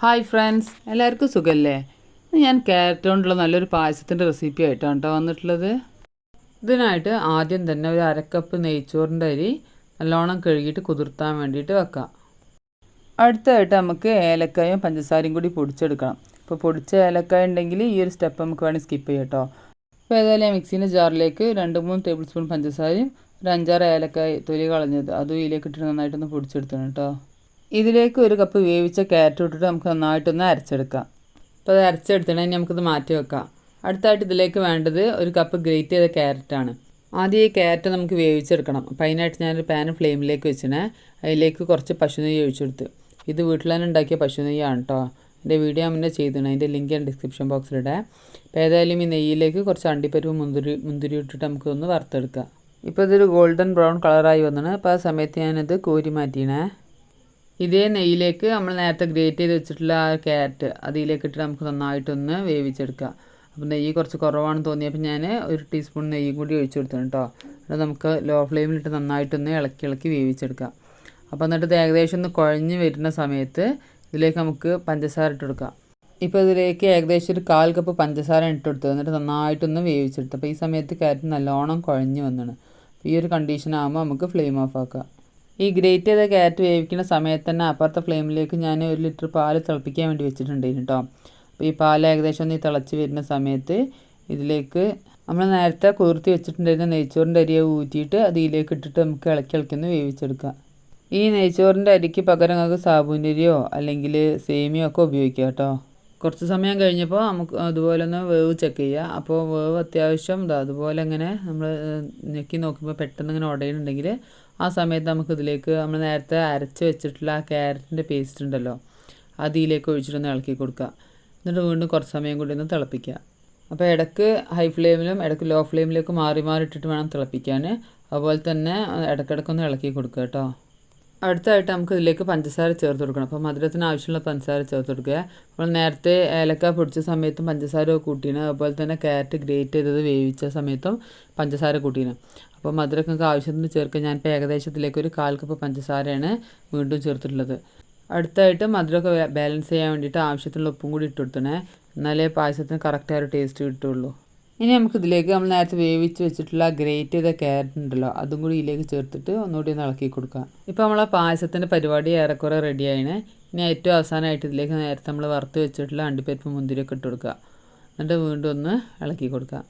Hi friends, എല്ലാവർക്കും സുഖമല്ലേ? ഞാൻ ക്യാരറ്റ് കൊണ്ടുള്ള നല്ലൊരു പായസത്തിൻ്റെ റെസിപ്പി ആയിട്ടാണ് കേട്ടോ വന്നിട്ടുള്ളത്. ഇതിനായിട്ട് ആദ്യം തന്നെ ഒരു അരക്കപ്പ് നെയ്ച്ചോറിൻ്റെ അരി നല്ലോണം കഴുകിയിട്ട് കുതിർത്താൻ വേണ്ടിയിട്ട് വെക്കാം. അടുത്തതായിട്ട് നമുക്ക് ഏലക്കായും പഞ്ചസാരയും കൂടി പൊടിച്ചെടുക്കണം. ഇപ്പോൾ പൊടിച്ച ഏലക്കായ ഉണ്ടെങ്കിൽ ഈ ഒരു സ്റ്റെപ്പ് നമുക്ക് വേണമെങ്കിൽ സ്കിപ്പ് ചെയ്യാം കേട്ടോ. അപ്പോൾ ഏതായാലും മിക്സീൻ്റെ ജാറിലേക്ക് 2-3 ടേബിൾ സ്പൂൺ പഞ്ചസാരയും ഒരു 5-6 ഏലക്കായ തൊലി കളഞ്ഞത് അതും ഇതിലേക്ക് ഇട്ടിട്ട് നന്നായിട്ടൊന്ന് പൊടിച്ചെടുക്കണം കേട്ടോ. ഇതിലേക്ക് 1 കപ്പ് വേവിച്ച ക്യാരറ്റ് ഇട്ടിട്ട് നമുക്ക് നന്നായിട്ടൊന്ന് അരച്ചെടുക്കാം. അപ്പോൾ അത് അരച്ചെടുത്തിട്ടുണ്ടെങ്കിൽ നമുക്കിത് മാറ്റി വെക്കാം. അടുത്തായിട്ട് ഇതിലേക്ക് വേണ്ടത് 1 കപ്പ് ഗ്രേറ്റ് ചെയ്ത ക്യാരറ്റാണ്. ആദ്യം ഈ ക്യാരറ്റ് നമുക്ക് വേവിച്ചെടുക്കണം. അപ്പോൾ അതിനായിട്ട് ഞാനൊരു പാൻ ഫ്ലെയിമിലേക്ക് വെച്ചിനെ അതിലേക്ക് കുറച്ച് പശു നെയ്യ് ഒഴിച്ചെടുത്ത്. ഇത് വീട്ടിൽ തന്നെ ഉണ്ടാക്കിയ പശു നെയ്യാണ് കേട്ടോ. എൻ്റെ വീഡിയോ മുന്നേ ചെയ്തിട്ടുണ്ട്, അതിൻ്റെ ലിങ്ക് ഞാൻ ഡിസ്ക്രിപ്ഷൻ ബോക്സിലിടാം. അപ്പോൾ ഏതായാലും ഈ നെയ്യിലേക്ക് കുറച്ച് അണ്ടിപ്പരിപ്പ് മുന്തിരി ഇട്ടിട്ട് നമുക്കൊന്ന് വറുത്തെടുക്കാം. ഇപ്പോൾ ഇതൊരു ഗോൾഡൻ ബ്രൗൺ കളറായി വന്നിന്. അപ്പോൾ ആ സമയത്ത് ഞാനിത് കോരി മാറ്റിയണേ. ഇതേ നെയ്യിലേക്ക് നമ്മൾ നേരത്തെ ഗ്രേറ്റ് ചെയ്ത് വെച്ചിട്ടുള്ള ആ ക്യാരറ്റ് അതിലേക്ക് ഇട്ടിട്ട് നമുക്ക് നന്നായിട്ടൊന്ന് വേവിച്ചെടുക്കാം. അപ്പോൾ നെയ്യ് കുറച്ച് കുറവാണെന്ന് തോന്നിയപ്പോൾ ഞാൻ 1 ടീസ്പൂൺ നെയ്യും കൂടി ഒഴിച്ചു കൊടുത്തിട്ടുണ്ട് കേട്ടോ. അത് നമുക്ക് ലോ ഫ്ലെയിമിലിട്ട് നന്നായിട്ടൊന്ന് ഇളക്കി വെവിച്ചെടുക്കാം. അപ്പോൾ എന്നിട്ട് ഇത് ഏകദേശം ഒന്ന് കുഴഞ്ഞ് വരുന്ന സമയത്ത് ഇതിലേക്ക് നമുക്ക് പഞ്ചസാര ഇട്ട് കൊടുക്കാം. ഇപ്പോൾ ഇതിലേക്ക് ഏകദേശം ഒരു 1/4 കപ്പ് പഞ്ചസാര ഇട്ട് കൊടുത്തു. എന്നിട്ട് നന്നായിട്ടൊന്ന് വേവിച്ചെടുത്തു. അപ്പോൾ ഈ സമയത്ത് ക്യാരറ്റ് നല്ലോണം കുഴഞ്ഞ് വന്നിണ്. ഈ ഒരു കണ്ടീഷൻ ആകുമ്പോൾ നമുക്ക് ഫ്ലെയിം ഓഫ് ആക്കാം. ഈ ഗ്രേറ്റ് ചെയ്ത ക്യാരറ്റ് വേവിക്കുന്ന സമയത്ത് തന്നെ അപ്പുറത്തെ ഫ്ലെയിമിലേക്ക് ഞാൻ 1 ലിറ്റർ പാൽ തിളപ്പിക്കാൻ വേണ്ടി വെച്ചിട്ടുണ്ടായിരുന്നു കേട്ടോ. അപ്പോൾ ഈ പാൽ ഏകദേശം ഒന്ന് തിളച്ച് വരുന്ന സമയത്ത് ഇതിലേക്ക് നമ്മൾ നേരത്തെ കുതിർത്തി വെച്ചിട്ടുണ്ടായിരുന്ന നെയ്ച്ചോറിൻ്റെ അരിയെ ഊറ്റിയിട്ട് അതിലേക്ക് ഇട്ടിട്ട് നമുക്ക് ഇളക്കി വേവിച്ചെടുക്കാം. ഈ നെയ്ച്ചോറിൻ്റെ അരിക്ക് പകരം നമുക്ക് സാബൂൻ്റെ അരിയോ അല്ലെങ്കിൽ സേമിയോ ഒക്കെ ഉപയോഗിക്കാം കേട്ടോ. കുറച്ച് സമയം കഴിഞ്ഞപ്പോൾ നമുക്ക് അതുപോലെ ഒന്ന് വേവ് ചെക്ക് ചെയ്യുക. അപ്പോൾ വേവ് അത്യാവശ്യം അതുപോലെ ഇങ്ങനെ നമ്മൾ ഞെക്കി നോക്കുമ്പോൾ പെട്ടെന്ന് ഇങ്ങനെ ഉടയുന്നുണ്ടെങ്കിൽ ആ സമയത്ത് നമുക്കിതിലേക്ക് നമ്മൾ നേരത്തെ അരച്ച് വെച്ചിട്ടുള്ള ആ ക്യാരറ്റിൻ്റെ പേസ്റ്റ് ഉണ്ടല്ലോ അതിലേക്ക് ഒഴിച്ചിട്ടൊന്ന് ഇളക്കി കൊടുക്കുക. എന്നിട്ട് വീണ്ടും കുറച്ച് സമയം കൂടി ഒന്ന് തിളപ്പിക്കുക. അപ്പോൾ ഇടയ്ക്ക് ഹൈ ഫ്ലെയിമിലും ഇടയ്ക്ക് ലോ ഫ്ലെയിമിലേക്ക് മാറി ഇട്ടിട്ട് വേണം തിളപ്പിക്കാൻ. അതുപോലെ തന്നെ ഇടയ്ക്കിടയ്ക്കൊന്ന് ഇളക്കി കൊടുക്കുക കേട്ടോ. അടുത്തായിട്ട് നമുക്ക് ഇതിലേക്ക് പഞ്ചസാര ചേർത്ത് കൊടുക്കണം. അപ്പോൾ മധുരത്തിന് ആവശ്യമുള്ള പഞ്ചസാര ചേർത്ത് കൊടുക്കുക. നമ്മൾ നേരത്തെ ഏലക്ക പൊടിച്ച സമയത്തും പഞ്ചസാര കൂട്ടീന്, അതുപോലെ തന്നെ ക്യാരറ്റ് ഗ്രേറ്റ് ചെയ്തത് വേവിച്ച സമയത്തും പഞ്ചസാര കൂട്ടീന്. അപ്പോൾ മധുരമൊക്കെ നമുക്ക് ആവശ്യത്തിന് ചേർക്കുക. ഞാനിപ്പോൾ ഏകദേശത്തിലേക്ക് ഒരു 1/4 കപ്പ് പഞ്ചസാരയാണ് വീണ്ടും ചേർത്തിട്ടുള്ളത്. അടുത്തായിട്ട് മധുരമൊക്കെ ബാലൻസ് ചെയ്യാൻ വേണ്ടിയിട്ട് ആവശ്യത്തിനുള്ള ഉപ്പും കൂടി ഇട്ട് കൊടുത്തണേ, എന്നാലേ പായസത്തിന് കറക്റ്റായ ഒരു ടേസ്റ്റ് കിട്ടുള്ളൂ. ഇനി നമുക്ക് ഇതിലേക്ക് നമ്മൾ നേരത്തെ വേവിച്ച് വെച്ചിട്ടുള്ള ഗ്രേറ്റ് ചെയ്ത ക്യാരറ്റ് ഉണ്ടല്ലോ അതും കൂടി ഇതിലേക്ക് ചേർത്തിട്ട് ഒന്നുകൂടി ഒന്ന് ഇളക്കി കൊടുക്കാം. ഇപ്പോൾ നമ്മളെ പായസത്തിൻ്റെ പരിപാടി ഏറെക്കുറെ റെഡിയായിന്. ഇനി ഏറ്റവും അവസാനമായിട്ട് ഇതിലേക്ക് നേരത്തെ നമ്മൾ വറുത്ത് വെച്ചിട്ടുള്ള അണ്ടിപ്പരിപ്പ് മുന്തിരിയൊക്കെ ഇട്ട് കൊടുക്കുക. എന്നിട്ട് വീണ്ടും ഒന്ന് ഇളക്കി കൊടുക്കുക.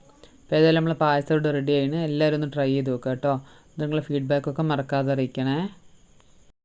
അപ്പോൾ ഏതായാലും നമ്മളെ പായസം ഇവിടെ റെഡിയായിന്. എല്ലാവരും ഒന്ന് ട്രൈ ചെയ്ത് നോക്കുക കേട്ടോ. നിങ്ങളുടെ ഫീഡ്ബാക്കൊക്കെ മറക്കാതെ അറിയിക്കണേ.